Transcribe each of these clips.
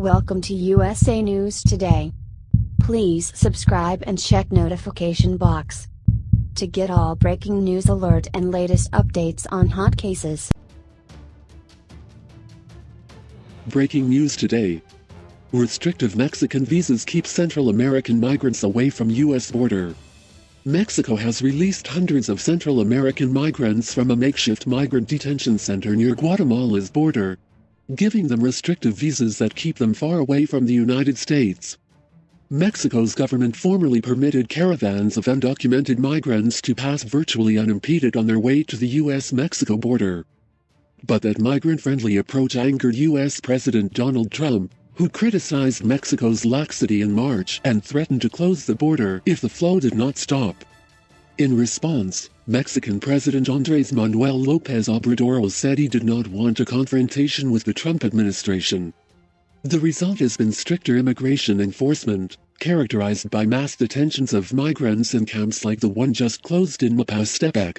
Welcome to USA News Today. Please subscribe and check notification box to get all breaking news alert and latest updates on hot cases. Breaking news today. Restrictive Mexican visas keep Central American migrants away from U.S. border. Mexico has released hundreds of Central American migrants from a makeshift migrant detention center near Guatemala's border, giving them restrictive visas that keep them far away from the United States. Mexico's government formerly permitted caravans of undocumented migrants to pass virtually unimpeded on their way to the U.S.-Mexico border. But that migrant-friendly approach angered U.S. President Donald Trump, who criticized Mexico's laxity in March and threatened to close the border if the flow did not stop. In response, Mexican President Andrés Manuel López Obrador said he did not want a confrontation with the Trump administration. The result has been stricter immigration enforcement, characterized by mass detentions of migrants in camps like the one just closed in Mapastepec.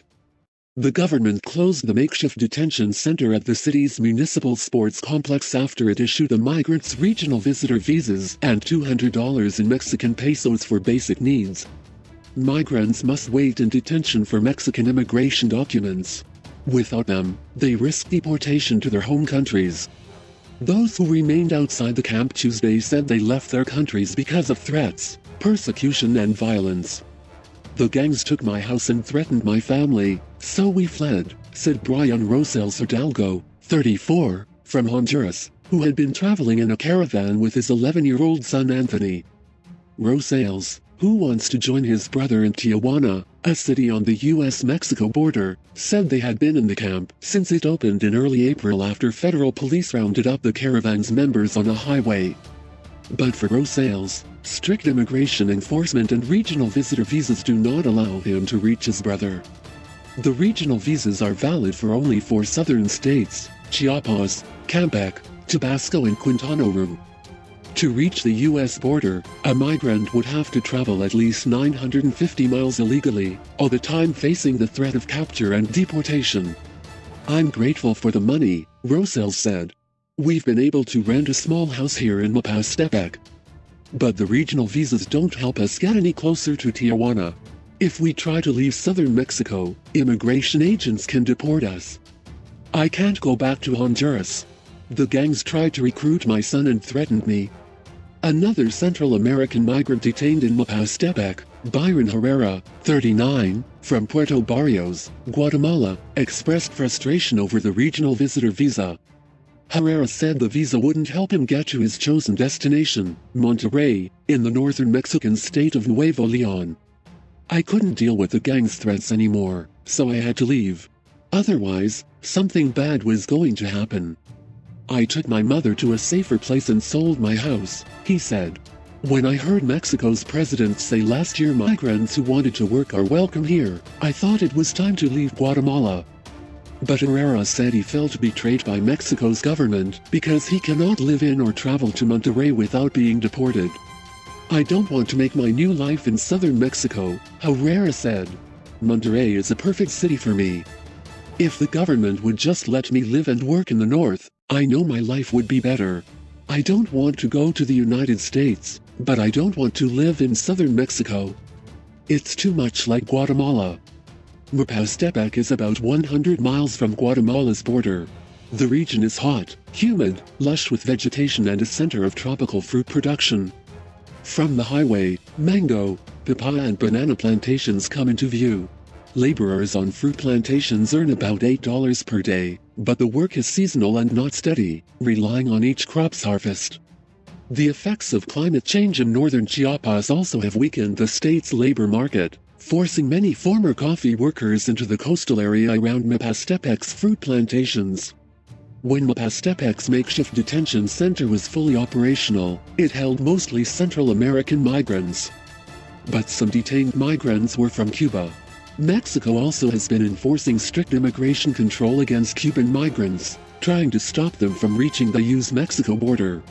The government closed the makeshift detention center at the city's municipal sports complex after it issued the migrants regional visitor visas and $200 in Mexican pesos for basic needs. Migrants must wait in detention for Mexican immigration documents. Without them, they risk deportation to their home countries. Those who remained outside the camp Tuesday said they left their countries because of threats, persecution and violence. "The gangs took my house and threatened my family, so we fled," said Brian Rosales Hidalgo, 34, from Honduras, who had been traveling in a caravan with his 11-year-old son Anthony. Rosales, who wants to join his brother in Tijuana, a city on the U.S.-Mexico border, said they had been in the camp since it opened in early April after federal police rounded up the caravan's members on a highway. But for Rosales, strict immigration enforcement and regional visitor visas do not allow him to reach his brother. The regional visas are valid for only 4 southern states: Chiapas, Campeche, Tabasco and Quintana Roo. To reach the U.S. border, a migrant would have to travel at least 950 miles illegally, all the time facing the threat of capture and deportation. "I'm grateful for the money," Rosales said. "We've been able to rent a small house here in Mapastepec. But the regional visas don't help us get any closer to Tijuana. If we try to leave southern Mexico, immigration agents can deport us. I can't go back to Honduras. The gangs tried to recruit my son and threatened me." Another Central American migrant detained in Mapastepec, Byron Herrera, 39, from Puerto Barrios, Guatemala, expressed frustration over the regional visitor visa. Herrera said the visa wouldn't help him get to his chosen destination, Monterrey, in the northern Mexican state of Nuevo León. "I couldn't deal with the gang's threats anymore, so I had to leave. Otherwise, something bad was going to happen. I took my mother to a safer place and sold my house," he said. "When I heard Mexico's president say last year migrants who wanted to work are welcome here, I thought it was time to leave Guatemala." But Herrera said he felt betrayed by Mexico's government because he cannot live in or travel to Monterrey without being deported. "I don't want to make my new life in southern Mexico," Herrera said. "Monterrey is a perfect city for me. If the government would just let me live and work in the north, I know my life would be better. I don't want to go to the United States, but I don't want to live in southern Mexico. It's too much like Guatemala." Mapastepec is about 100 miles from Guatemala's border. The region is hot, humid, lush with vegetation and a center of tropical fruit production. From the highway, mango, papaya and banana plantations come into view. Laborers on fruit plantations earn about $8 per day, but the work is seasonal and not steady, relying on each crop's harvest. The effects of climate change in northern Chiapas also have weakened the state's labor market, forcing many former coffee workers into the coastal area around Mapastepec's fruit plantations. When Mapastepec's makeshift detention center was fully operational, it held mostly Central American migrants. But some detained migrants were from Cuba. Mexico also has been enforcing strict immigration control against Cuban migrants, trying to stop them from reaching the U.S.-Mexico border.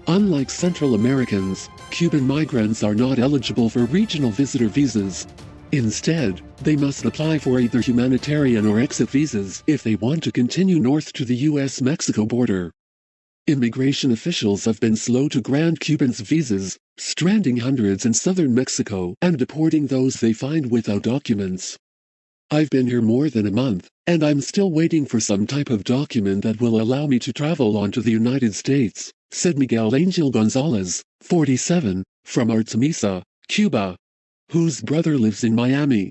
Unlike Central Americans, Cuban migrants are not eligible for regional visitor visas. Instead, they must apply for either humanitarian or exit visas if they want to continue north to the U.S.-Mexico border. Immigration officials have been slow to grant Cubans visas, stranding hundreds in southern Mexico and deporting those they find without documents. I've been here more than a month, and I'm still waiting for some type of document that will allow me to travel on to the United States, said Miguel Angel Gonzalez, 47, from Artemisa, Cuba, whose brother lives in Miami.